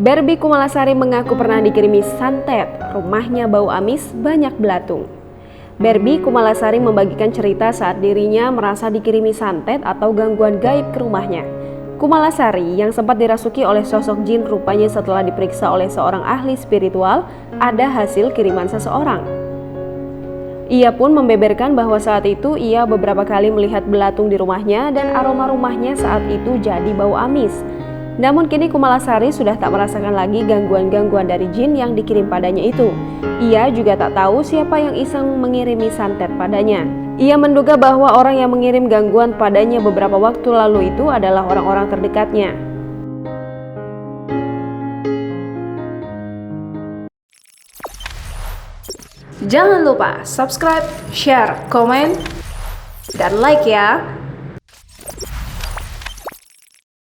Barbie Kumalasari mengaku pernah dikirimi santet, rumahnya bau amis, banyak belatung. Barbie Kumalasari membagikan cerita saat dirinya merasa dikirimi santet atau gangguan gaib ke rumahnya. Kumalasari yang sempat dirasuki oleh sosok jin rupanya setelah diperiksa oleh seorang ahli spiritual, ada hasil kiriman seseorang. Ia pun membeberkan bahwa saat itu ia beberapa kali melihat belatung di rumahnya dan aroma rumahnya saat itu jadi bau amis. Namun kini Kumalasari sudah tak merasakan lagi gangguan-gangguan dari jin yang dikirim padanya itu. Ia juga tak tahu siapa yang iseng mengirimi santet padanya. Ia menduga bahwa orang yang mengirim gangguan padanya beberapa waktu lalu itu adalah orang-orang terdekatnya. Jangan lupa subscribe, share, komen, dan like ya!